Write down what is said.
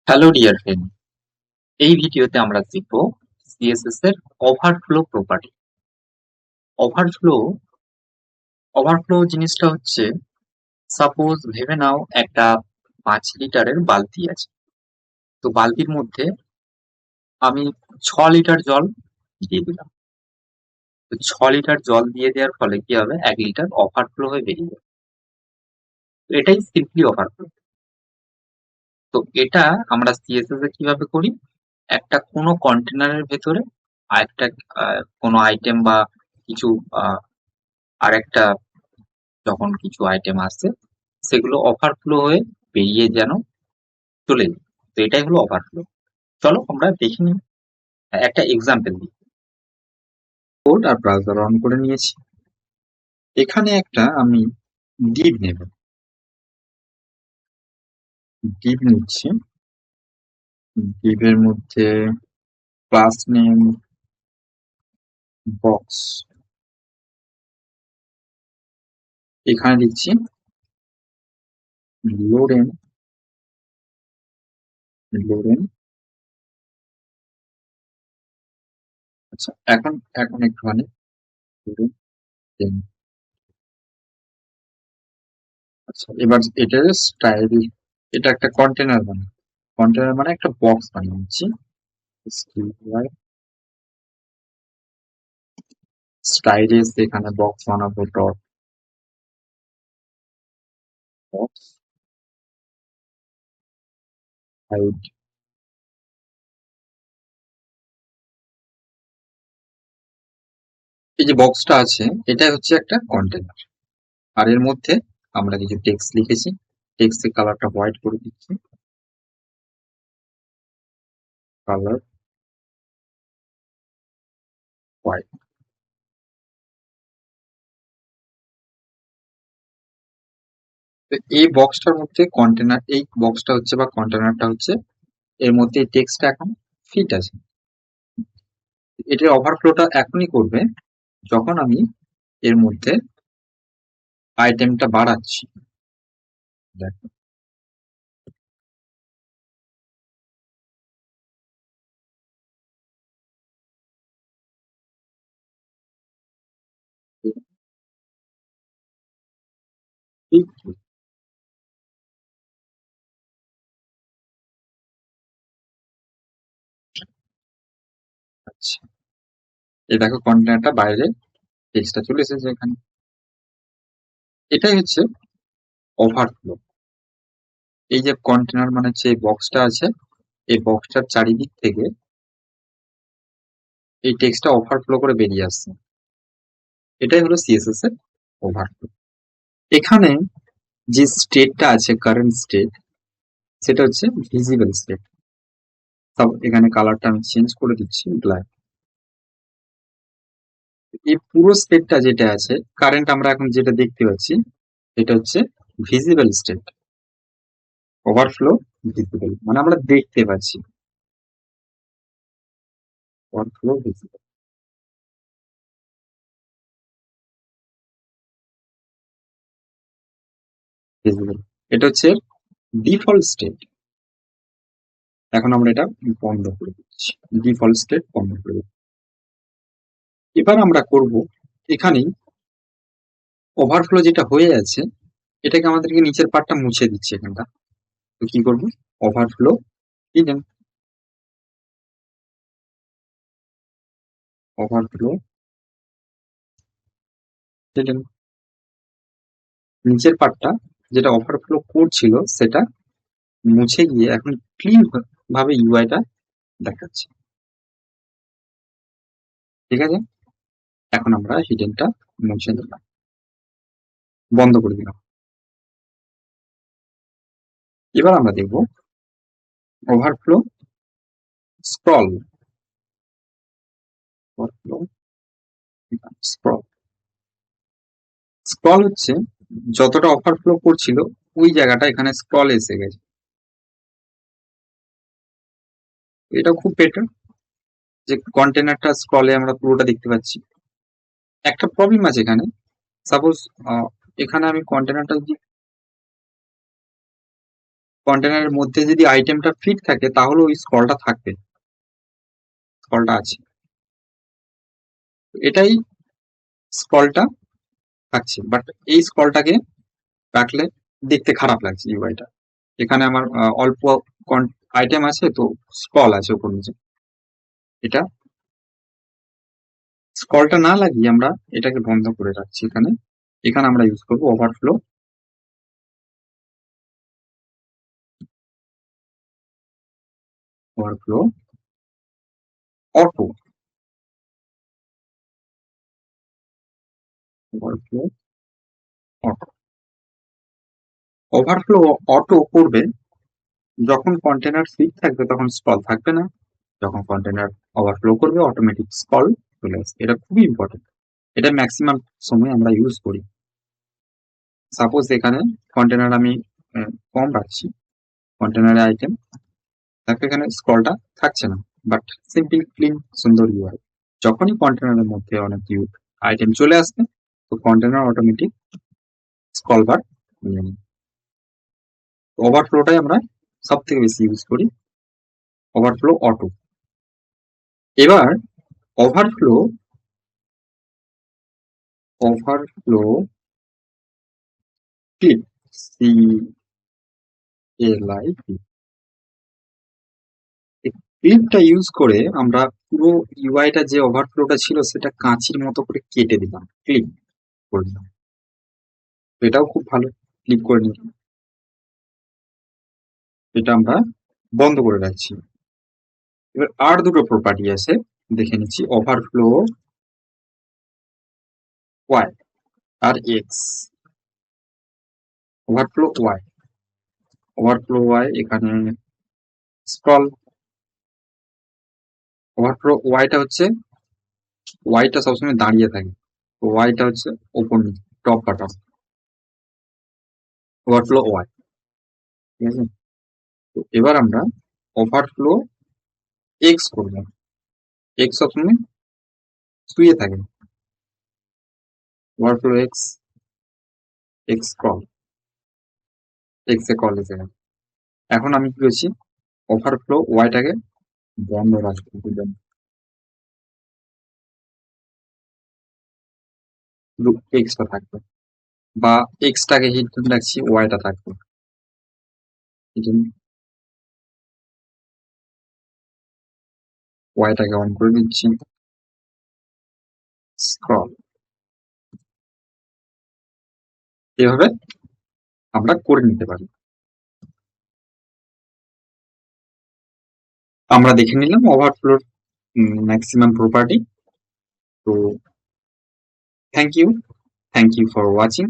Hello dear friend, এই ভিডিওতে আমরা শিখব সিএসএস এর ওভারফ্লো প্রপার্টি। ওভারফ্লো ওভারফ্লো জিনিসটা হচ্ছে, সাপোজ ভেবে নাও একটা 5 লিটারের বালতি আছে। তো বালতির মধ্যে আমি 6 লিটার জল দিয়ে দিলাম। তো 6 লিটার জল দিয়ে দেওয়ার ফলে কি হবে, 1 লিটার ওভারফ্লো হয়ে বেরিয়ে যাবে। তো এটাই সিম্পলি ওভারফ্লো। তো এটা আমরা সিএসএস এ কিভাবে করি, একটা কোনো কন্টেনারের ভেতরে আরেকটা কোনো আইটেম বা কিছু আরেকটা যখন কিছু আইটেম আসছে সেগুলো ওভারফ্লো হয়ে বেরিয়ে যেন চলে যায়। তো এটাই হলো ওভারফ্লো। চলো আমরা দেখে নিই, একটা এক্সাম্পল দিই। কোড আর ব্রাউজার অন করে নিয়েছি। এখানে একটা আমি ডিভ নেব, ডিভ নিচ্ছি। ডিভের মধ্যে ক্লাস নেম বক্স, এখানে দিচ্ছি লোরেন। লোরেন, আচ্ছা এখন এখন একটুখানি লোরেন 10। আচ্ছা এবার এটা স্টাইল, এটা একটা কন্টেনার কন্টেনার মানে একটা বক্স বানিয়ে নিচ্ছি। স্টাইলিশ এখানে বক্স বানাবো, ডট বক্স হাইড। এই যে বক্সটা আছে এটা হচ্ছে একটা কন্টেনার, আর এর মধ্যে আমরা কিছু টেক্সট লিখেছি। টেক্সটের কালারটা হোয়াইট করে দিচ্ছি, কালার হোয়াইট। তো এই বক্সটার মধ্যে কন্টেনার, এই বক্সটা হচ্ছে বা কন্টেনারটা হচ্ছে, এর মধ্যে এই টেক্সটটা এখন ফিট আছে। এটার ওভারফ্লোটা এখনই করবে যখন আমি এর মধ্যে আইটেমটা বাড়াচ্ছি। দেখো ঠিক কি? আচ্ছা এই দেখো কন্টেনারটা বাইরে, টেক্সটটা চলে এসেছে এখানে। এটাই হচ্ছে ওভারফ্লো। এই যে কন্টেনার মানে হচ্ছে এই বক্সটা আছে, এই বক্সটার চারিদিক থেকে এই টেক্সটটা ওভারফ্লো করে বেরিয়ে আসছে। এটাই হলো সিএসএস এর ওভারফ্লো। এখানে যে স্টেটটা আছে, কারেন্ট স্টেট, সেটা হচ্ছে ভিজিবল স্টেট। এখানে কালারটা আমি চেঞ্জ করে দিচ্ছি ব্ল্যাক। এই পুরো স্টেটটা যেটা আছে, কারেন্ট আমরা এখন যেটা দেখতে পাচ্ছি, এটা হচ্ছে ভিজিবল স্টেট। ওভারফ্লো ভিজিবল মানে আমরা দেখতে পাচ্ছি। ওভারফ্লো ভিজিবল, ভিজিবল, এটা হচ্ছে ডিফল্ট স্টেট। এখন আমরা এটা বন্ধ করে দিচ্ছি, ডিফল্ট স্টেট বন্ধ করে দিচ্ছি। এবার আমরা করব, এখানেই ওভারফ্লো যেটা হয়ে আছে এটাকে আমাদেরকে নিচের পার্টটা মুছে দিচ্ছে এখানটা। তো কি করব, ওভারফ্লো হিডেন, ওভারফ্লো হিডেন। নিচের পার্টটা যেটা ওভারফ্লো করছিল সেটা মুছে গিয়ে এখন ক্লিন ভাবে ইউআইটা দেখাচ্ছে। ঠিক আছে, এখন আমরা হিডেনটা মুছে দিলাম, বন্ধ করে দিলাম। এবার আমরা দেখব overflow scroll. Overflow scroll, scroll হচ্ছে যতটা ওভারফ্লো করছিল ওই জায়গাটা এখানে স্ক্রল এসে গেছে। এটা খুব বেটার যে কন্টেনারটা স্ক্রলে আমরা পুরোটা দেখতে পাচ্ছি। একটা প্রবলেম আছে এখানে, সাপোজ এখানে আমি কন্টেনারটা যদি কন্টেনারের মধ্যে যদি আইটেমটা ফিট থাকে তাহলে ওই স্কলটা থাকবে, স্কলটা আছে, এটাই স্কলটা থাকছে। বাট এই স্কলটাকে রাখলে দেখতে খারাপ লাগছে ইউআইটা। এখানে আমার অল্প আইটেম আছে, তো স্কল আছে উপর নিচে। এটা স্কলটা না লাগিয়ে আমরা এটাকে বন্ধ করে রাখছি। এখানে এখানে আমরা ইউজ করবো overflow, overflow auto, overflow auto. Overflow auto করবে যখন কন্টেনার ফিট থাকবে তখন স্কল থাকবে না, যখন কন্টেনার ওভারফ্লো করবে অটোমেটিক স্কল চলে আসবে। এটা খুবই ইম্পর্টেন্ট, এটা ম্যাক্সিমাম সময় আমরা ইউজ করি। সাপোজ এখানে কন্টেনার আমি কম রাখছি, কন্টেনারে আইটেম, দেখো এখানে স্ক্রলটা থাকছে না, বাট সিম্পল ক্লিন সুন্দর ইউআই। যখনই কন্টেনারের মধ্যে অনেক আইটেম চলে আসবে তো কন্টেনার অটোমেটিক স্ক্রল বার নিয়ে নেয়। ওভারফ্লোটাই আমরা সব থেকে বেশি ইউজ করি, ওভারফ্লো অটো। এবার overflow, overflow clip, C L I P, ক্লিপটা ইউজ করে আমরা পুরো ইউআইটা যে ওভারফ্লোটা ছিল সেটা কাঁচির মতো করে কেটে দিলাম, ক্লিপ করে দিলাম। তো এটাও খুব ভালো, ক্লিক করে নিলাম। এটা আমরা বন্ধ করে রাখছি। এবার আর দুটো প্রপার্টি আছে, দেখে নিচ্ছি। ওভারফ্লো ওয়াই আর X. Overflow Y, overflow Y এখানে স্ক্রল, ওভারফ্লো ওয়াইটা হচ্ছে, ওয়াইটা সবসময় দাঁড়িয়ে থাকে, তো ওয়াইটা হচ্ছে ওপর নিচে টপ বাটন, ওভারফ্লো ওয়াই, ঠিক আছে। তো এবার আমরা ওভারফ্লো এক্স করবো, এক্স সবসময় শুয়ে থাকে, overflow X, X scroll, X এ কল এসে গেছে। এখন আমি কি করছি, ওভারফ্লো ওয়াইটাকে বন্ধ রাখবো, শুধু এক্সটা থাকবে, বা এক্সটাকে হিডেন রাখছি, ওয়াইটা থাকবে হিডেন, ওয়াইটাকে অন করে দিচ্ছি, স্ক্রল। এভাবে আমরা করে নিতে পারি। আমরা দেখে নিলাম ওভারফ্লোর ম্যাক্সিমাম প্রপার্টি। তো thank you, thank you for watching.